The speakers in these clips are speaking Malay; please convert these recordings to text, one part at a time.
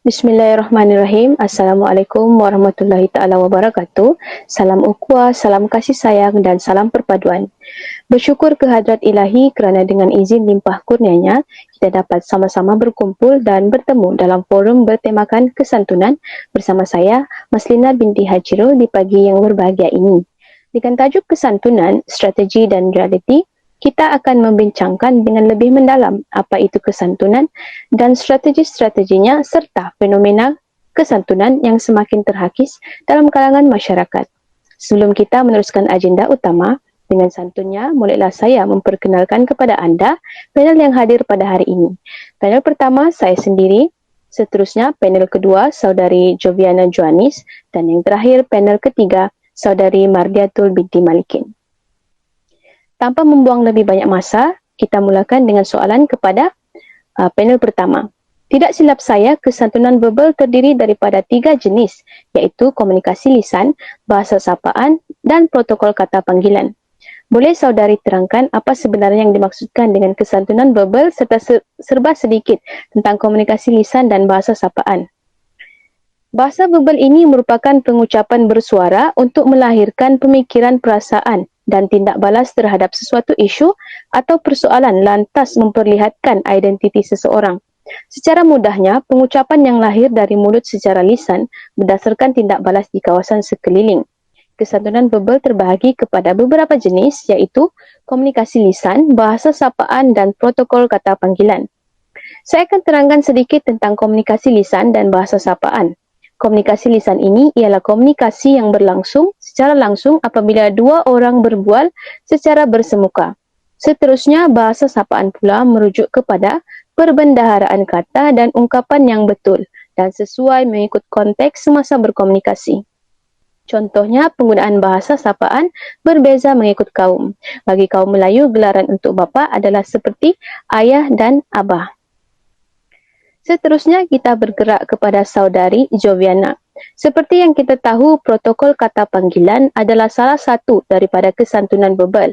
Bismillahirrahmanirrahim. Assalamualaikum warahmatullahi taala wabarakatuh. Salam ukhuwah, salam kasih sayang dan salam perpaduan. Bersyukur kehadrat Ilahi kerana dengan izin limpah kurnianya, kita dapat sama-sama berkumpul dan bertemu dalam forum bertemakan kesantunan bersama saya, Maslina binti Hajirul, di pagi yang berbahagia ini. Dengan tajuk kesantunan, strategi dan realiti, kita akan membincangkan dengan lebih mendalam apa itu kesantunan dan strategi-strateginya serta fenomena kesantunan yang semakin terhakis dalam kalangan masyarakat. Sebelum kita meneruskan agenda utama, dengan santunnya, mulailah saya memperkenalkan kepada anda panel yang hadir pada hari ini. Panel pertama, saya sendiri. Seterusnya, panel kedua, Saudari Joviana Joanis. Dan yang terakhir, panel ketiga, Saudari Mardiatul binti Malikin. Tanpa membuang lebih banyak masa, kita mulakan dengan soalan kepada panel pertama. Tidak silap saya, kesantunan verbal terdiri daripada 3 jenis, iaitu komunikasi lisan, bahasa sapaan dan protokol kata panggilan. Boleh saudari terangkan apa sebenarnya yang dimaksudkan dengan kesantunan verbal serta serba sedikit tentang komunikasi lisan dan bahasa sapaan? Bahasa verbal ini merupakan pengucapan bersuara untuk melahirkan pemikiran, perasaan dan tindak balas terhadap sesuatu isu atau persoalan lantas memperlihatkan identiti seseorang. Secara mudahnya, pengucapan yang lahir dari mulut secara lisan berdasarkan tindak balas di kawasan sekeliling. Kesantunan verbal terbahagi kepada beberapa jenis, iaitu komunikasi lisan, bahasa sapaan dan protokol kata panggilan. Saya akan terangkan sedikit tentang komunikasi lisan dan bahasa sapaan. Komunikasi lisan ini ialah komunikasi yang berlangsung secara langsung apabila dua orang berbual secara bersemuka. Seterusnya, bahasa sapaan pula merujuk kepada perbendaharaan kata dan ungkapan yang betul dan sesuai mengikut konteks semasa berkomunikasi. Contohnya, penggunaan bahasa sapaan berbeza mengikut kaum. Bagi kaum Melayu, gelaran untuk bapa adalah seperti ayah dan abah. Seterusnya, kita bergerak kepada Saudari Joviana. Seperti yang kita tahu, protokol kata panggilan adalah salah satu daripada kesantunan verbal.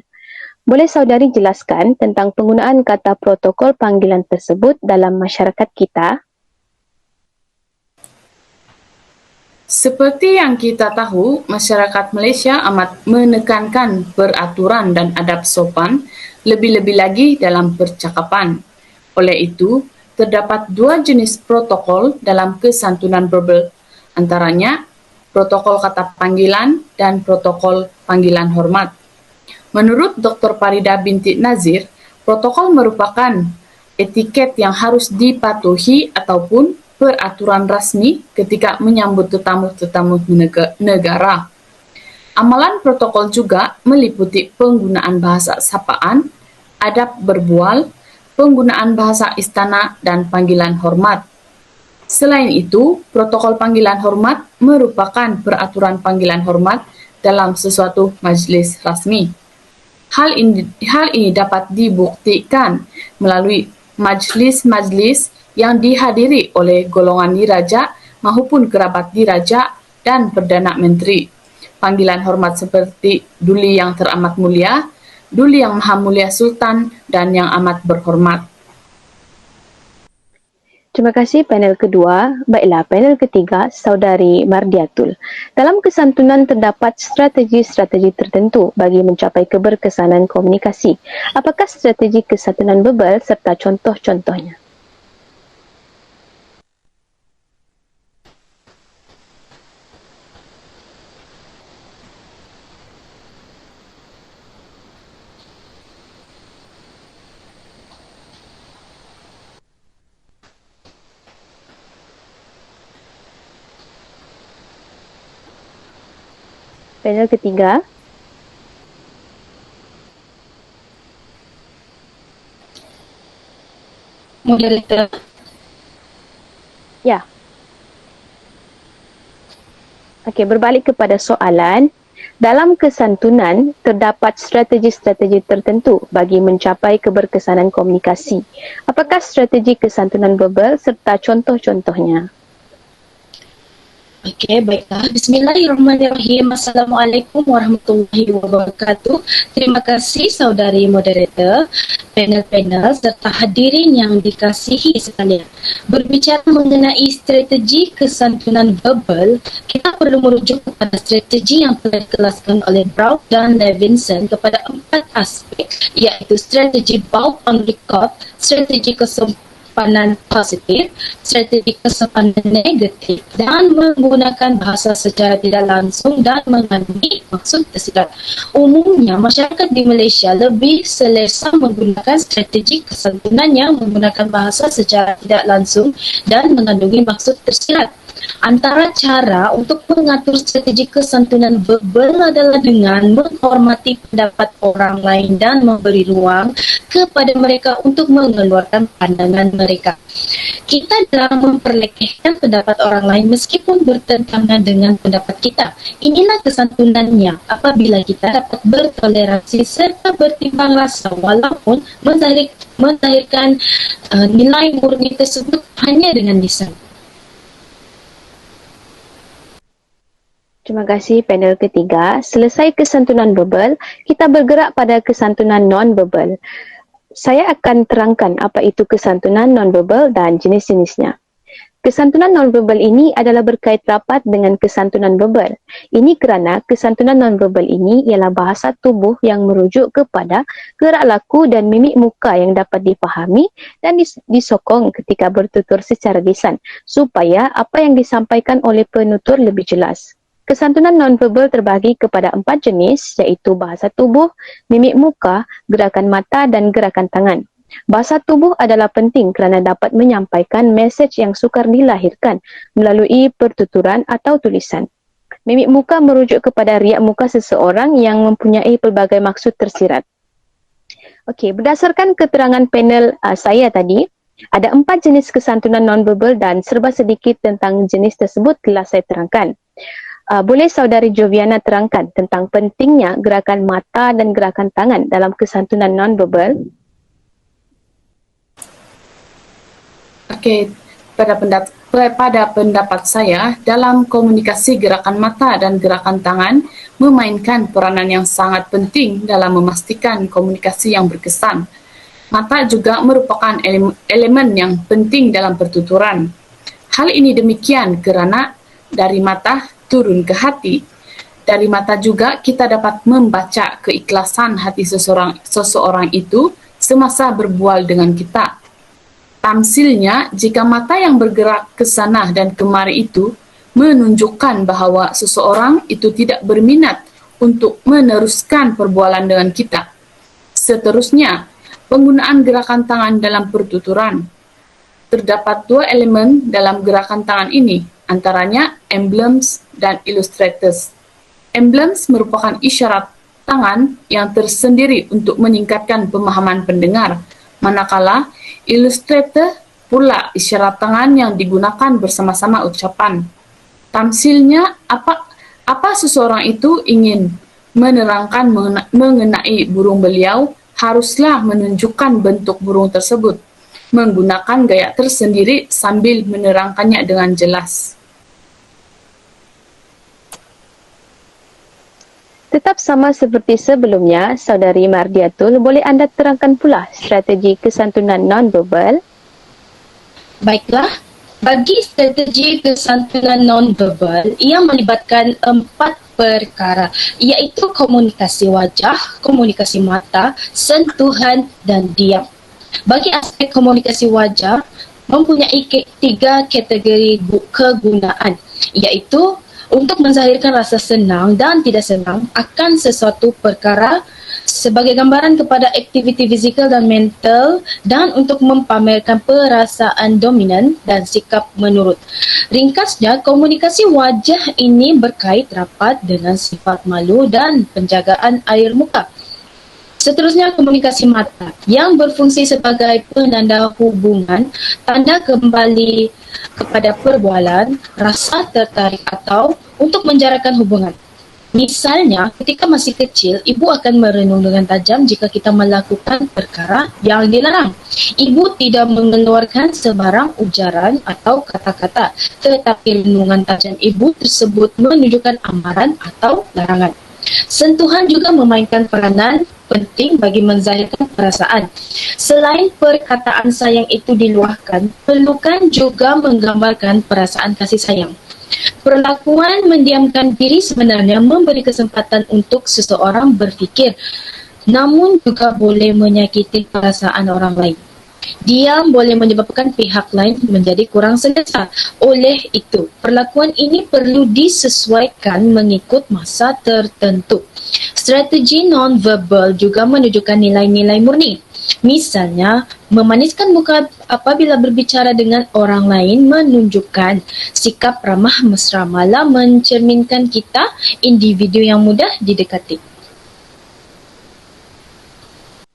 Boleh saudari jelaskan tentang penggunaan kata protokol panggilan tersebut dalam masyarakat kita? Seperti yang kita tahu, masyarakat Malaysia amat menekankan peraturan dan adab sopan, lebih-lebih lagi dalam percakapan. Oleh itu, terdapat 2 jenis protokol dalam kesantunan verbal, antaranya protokol kata panggilan dan protokol panggilan hormat. Menurut Dr. Farida binti Nazir, protokol merupakan etiket yang harus dipatuhi ataupun peraturan rasmi ketika menyambut tetamu-tetamu negara. Amalan protokol juga meliputi penggunaan bahasa sapaan, adab berbual, penggunaan bahasa istana, dan panggilan hormat. Selain itu, protokol panggilan hormat merupakan peraturan panggilan hormat dalam sesuatu majlis rasmi. Hal ini dapat dibuktikan melalui majlis-majlis yang dihadiri oleh golongan diraja maupun kerabat diraja dan Perdana Menteri. Panggilan hormat seperti Duli Yang Teramat Mulia, Duli Yang Maha Mulia Sultan, dan Yang Amat Berhormat. Terima kasih panel kedua. Baiklah, panel ketiga, Saudari Mardiatul. Dalam kesantunan terdapat strategi-strategi tertentu bagi mencapai keberkesanan komunikasi. Apakah strategi kesantunan verbal serta contoh-contohnya? Panel ketiga. Moderator. Ya. Okey, berbalik kepada soalan. Dalam kesantunan, terdapat strategi-strategi tertentu bagi mencapai keberkesanan komunikasi. Apakah strategi kesantunan verbal serta contoh-contohnya? Okey, baiklah. Bismillahirrahmanirrahim. Assalamualaikum warahmatullahi wabarakatuh. Terima kasih saudari moderator. panel-panel serta hadirin yang dikasihi sekalian. Berbicara mengenai strategi kesantunan verbal, kita perlu merujuk kepada strategi yang telah dikelaskan oleh Brown dan Levinson kepada 4 aspek, iaitu strategi bound on record, strategi kesopanan positif, strategi kesopanan negatif dan menggunakan bahasa secara tidak langsung dan mengandungi maksud tersirat. Umumnya, masyarakat di Malaysia lebih selesa menggunakan strategi kesantunan yang menggunakan bahasa secara tidak langsung dan mengandungi maksud tersirat. Antara cara untuk mengatur strategi kesantunan verbal adalah dengan menghormati pendapat orang lain dan memberi ruang kepada mereka untuk mengeluarkan pandangan mereka. Kita dalam memperlekehkan pendapat orang lain meskipun bertentangan dengan pendapat kita. Inilah kesantunannya apabila kita dapat bertoleransi serta bertimbang rasa walaupun menzahirkan nilai murni tersebut hanya dengan lisan. Terima kasih panel ketiga. Selesai kesantunan verbal, kita bergerak pada kesantunan non-verbal. Saya akan terangkan apa itu kesantunan non-verbal dan jenis-jenisnya. Kesantunan non-verbal ini adalah berkait rapat dengan kesantunan verbal. Ini kerana kesantunan non-verbal ini ialah bahasa tubuh yang merujuk kepada gerak laku dan mimik muka yang dapat dipahami dan disokong ketika bertutur secara lisan supaya apa yang disampaikan oleh penutur lebih jelas. Kesantunan non-verbal terbagi kepada 4 jenis iaitu bahasa tubuh, mimik muka, gerakan mata dan gerakan tangan. Bahasa tubuh adalah penting kerana dapat menyampaikan mesej yang sukar dilahirkan melalui pertuturan atau tulisan. Mimik muka merujuk kepada riak muka seseorang yang mempunyai pelbagai maksud tersirat. Okey, berdasarkan keterangan panel saya tadi, ada 4 jenis kesantunan non-verbal dan serba sedikit tentang jenis tersebut telah saya terangkan. Boleh saudari Joviana terangkan tentang pentingnya gerakan mata dan gerakan tangan dalam kesantunan non-verbal? Okey, pada pendapat saya, dalam komunikasi gerakan mata dan gerakan tangan memainkan peranan yang sangat penting dalam memastikan komunikasi yang berkesan. Mata juga merupakan elemen yang penting dalam pertuturan. Hal ini demikian kerana dari mata turun ke hati. Dari mata juga kita dapat membaca keikhlasan hati seseorang itu semasa berbual dengan kita. Tamsilnya, jika mata yang bergerak ke sana dan kemari itu menunjukkan bahawa seseorang itu tidak berminat untuk meneruskan perbualan dengan kita. Seterusnya, penggunaan gerakan tangan dalam pertuturan. Terdapat 2 elemen dalam gerakan tangan ini, antaranya emblems dan illustrators. Emblems merupakan isyarat tangan yang tersendiri untuk meningkatkan pemahaman pendengar, manakala illustrator pula isyarat tangan yang digunakan bersama-sama ucapan. Tamsilnya, apa seseorang itu ingin menerangkan mengenai burung beliau, haruslah menunjukkan bentuk burung tersebut, menggunakan gaya tersendiri sambil menerangkannya dengan jelas. Tetap sama seperti sebelumnya, saudari Mardiatul, boleh anda terangkan pula strategi kesantunan non-verbal? Baiklah, bagi strategi kesantunan non-verbal, ia melibatkan 4 perkara, iaitu komunikasi wajah, komunikasi mata, sentuhan dan diam. Bagi aspek komunikasi wajah, mempunyai 3 kategori kegunaan, iaitu untuk menzahirkan rasa senang dan tidak senang akan sesuatu perkara sebagai gambaran kepada aktiviti fizikal dan mental dan untuk mempamerkan perasaan dominan dan sikap menurut. Ringkasnya, komunikasi wajah ini berkait rapat dengan sifat malu dan penjagaan air muka. Seterusnya, komunikasi mata yang berfungsi sebagai penanda hubungan, tanda kembali kepada perbualan, rasa tertarik atau untuk menjarakan hubungan. Misalnya, ketika masih kecil, ibu akan merenung dengan tajam jika kita melakukan perkara yang dilarang. Ibu tidak mengeluarkan sebarang ujaran atau kata-kata, tetapi renungan tajam ibu tersebut menunjukkan amaran atau larangan. Sentuhan juga memainkan peranan penting bagi menzahirkan perasaan. Selain perkataan sayang itu diluahkan, pelukan juga menggambarkan perasaan kasih sayang. Perlakuan mendiamkan diri sebenarnya memberi kesempatan untuk seseorang berfikir, namun juga boleh menyakiti perasaan orang lain. Diam boleh menyebabkan pihak lain menjadi kurang selesa. Oleh itu, perlakuan ini perlu disesuaikan mengikut masa tertentu. Strategi non-verbal juga menunjukkan nilai-nilai murni. Misalnya, memaniskan muka apabila berbicara dengan orang lain menunjukkan sikap ramah mesra, malah mencerminkan kita individu yang mudah didekati.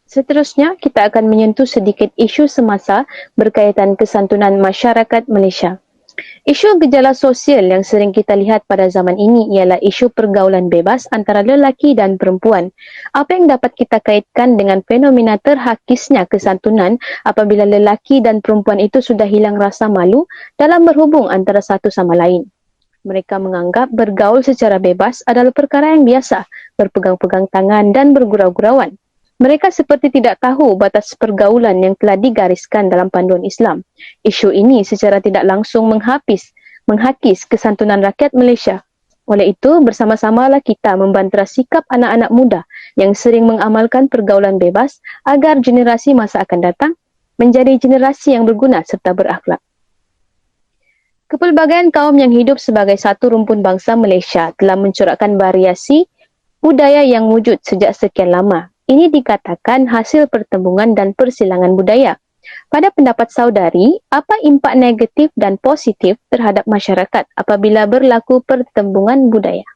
Seterusnya, kita akan menyentuh sedikit isu semasa berkaitan kesantunan masyarakat Malaysia. Isu gejala sosial yang sering kita lihat pada zaman ini ialah isu pergaulan bebas antara lelaki dan perempuan. Apa yang dapat kita kaitkan dengan fenomena terhakisnya kesantunan apabila lelaki dan perempuan itu sudah hilang rasa malu dalam berhubung antara satu sama lain. Mereka menganggap bergaul secara bebas adalah perkara yang biasa, berpegang-pegang tangan dan bergurau-gurauan. Mereka seperti tidak tahu batas pergaulan yang telah digariskan dalam panduan Islam. Isu ini secara tidak langsung menghakis kesantunan rakyat Malaysia. Oleh itu, bersama-samalah kita membantah sikap anak-anak muda yang sering mengamalkan pergaulan bebas agar generasi masa akan datang menjadi generasi yang berguna serta berakhlak. Kepelbagaian kaum yang hidup sebagai satu rumpun bangsa Malaysia telah mencorakkan variasi budaya yang wujud sejak sekian lama. Ini dikatakan hasil pertembungan dan persilangan budaya. Pada pendapat saudari, apa impak negatif dan positif terhadap masyarakat apabila berlaku pertembungan budaya?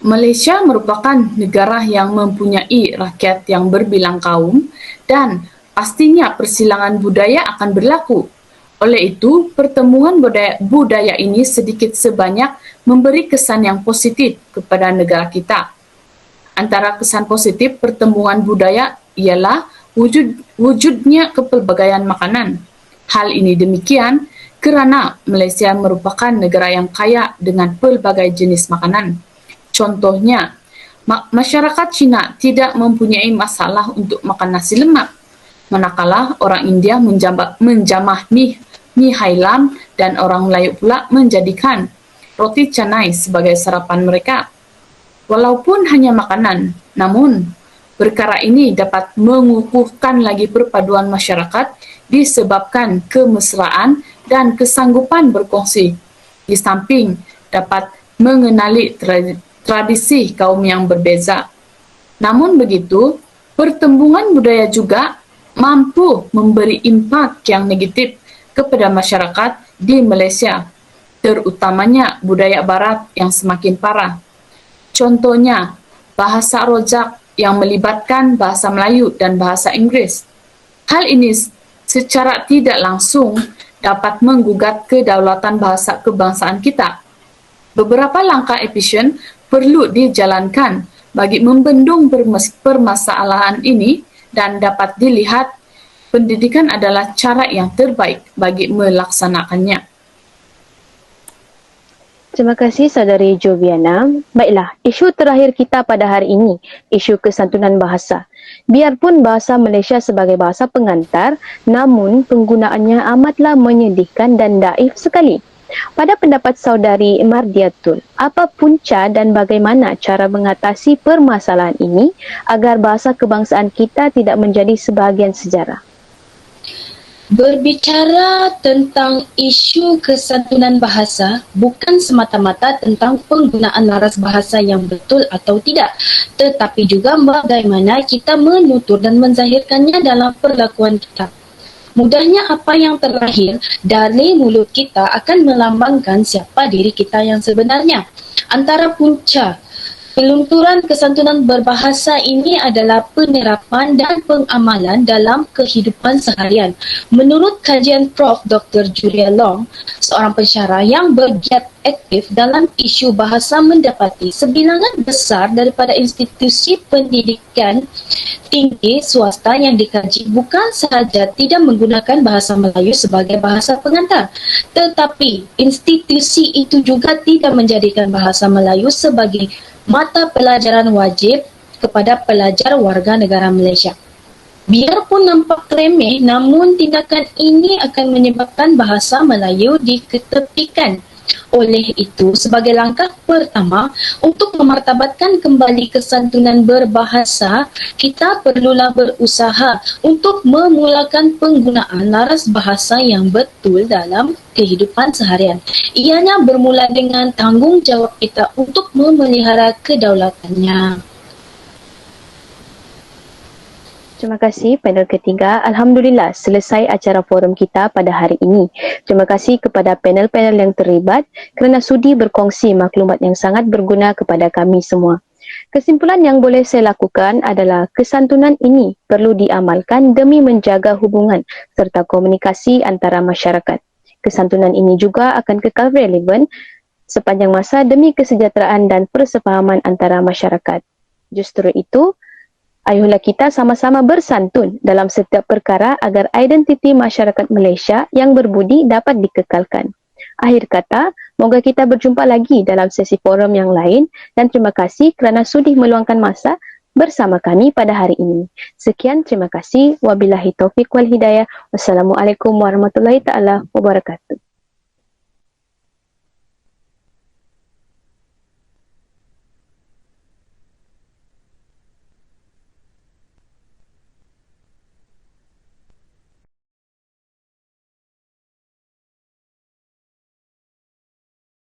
Malaysia merupakan negara yang mempunyai rakyat yang berbilang kaum dan pastinya persilangan budaya akan berlaku. Oleh itu, pertemuan budaya ini sedikit sebanyak memberi kesan yang positif kepada negara kita. Antara kesan positif pertemuan budaya ialah wujudnya kepelbagaian makanan. Hal ini demikian kerana Malaysia merupakan negara yang kaya dengan pelbagai jenis makanan. Contohnya, masyarakat Cina tidak mempunyai masalah untuk makan nasi lemak, manakala orang India menjamah mie hailam dan orang Melayu pula menjadikan roti canai sebagai sarapan mereka. Walaupun hanya makanan, namun perkara ini dapat mengukuhkan lagi perpaduan masyarakat disebabkan kemesraan dan kesanggupan berkongsi. Di samping dapat mengenali tradisi kaum yang berbeza. Namun begitu, pertembungan budaya juga mampu memberi impak yang negatif kepada masyarakat di Malaysia, terutamanya budaya barat yang semakin parah. Contohnya, bahasa rojak yang melibatkan bahasa Melayu dan bahasa Inggeris. Hal ini secara tidak langsung dapat menggugat kedaulatan bahasa kebangsaan kita. Beberapa langkah efisien perlu dijalankan bagi membendung permasalahan ini dan dapat dilihat pendidikan adalah cara yang terbaik bagi melaksanakannya. Terima kasih saudari Joviana. Baiklah, isu terakhir kita pada hari ini, isu kesantunan bahasa. Biarpun bahasa Malaysia sebagai bahasa pengantar, namun penggunaannya amatlah menyedihkan dan daif sekali. Pada pendapat saudari Mardiatul, apa punca dan bagaimana cara mengatasi permasalahan ini agar bahasa kebangsaan kita tidak menjadi sebahagian sejarah? Berbicara tentang isu kesantunan bahasa bukan semata-mata tentang penggunaan laras bahasa yang betul atau tidak, tetapi juga bagaimana kita menutur dan menzahirkannya dalam perlakuan kita. Mudahnya apa yang terlahir dari mulut kita akan melambangkan siapa diri kita yang sebenarnya. Antara punca pelunturan kesantunan berbahasa ini adalah penerapan dan pengamalan dalam kehidupan seharian. Menurut kajian Prof. Dr. Julia Long, seorang pensyarah yang bergiat aktif dalam isu bahasa mendapati sebilangan besar daripada institusi pendidikan tinggi swasta yang dikaji bukan sahaja tidak menggunakan bahasa Melayu sebagai bahasa pengantar, tetapi institusi itu juga tidak menjadikan bahasa Melayu sebagai mata pelajaran wajib kepada pelajar warga negara Malaysia. Biarpun nampak remeh, namun tindakan ini akan menyebabkan bahasa Melayu diketepikan. Oleh itu, sebagai langkah pertama untuk memartabatkan kembali kesantunan berbahasa, kita perlulah berusaha untuk memulakan penggunaan laras bahasa yang betul dalam kehidupan seharian. Ianya bermula dengan tanggungjawab kita untuk memelihara kedaulatannya. Terima kasih panel ketiga. Alhamdulillah selesai acara forum kita pada hari ini. Terima kasih kepada panel-panel yang terlibat kerana sudi berkongsi maklumat yang sangat berguna kepada kami semua. Kesimpulan yang boleh saya lakukan adalah kesantunan ini perlu diamalkan demi menjaga hubungan serta komunikasi antara masyarakat. Kesantunan ini juga akan kekal relevan sepanjang masa demi kesejahteraan dan persefahaman antara masyarakat. Justru itu, ayuhlah kita sama-sama bersantun dalam setiap perkara agar identiti masyarakat Malaysia yang berbudi dapat dikekalkan. Akhir kata, moga kita berjumpa lagi dalam sesi forum yang lain dan terima kasih kerana sudi meluangkan masa bersama kami pada hari ini. Sekian, terima kasih. Wabillahi taufiq wal hidayah. Wassalamualaikum warahmatullahi taala wabarakatuh.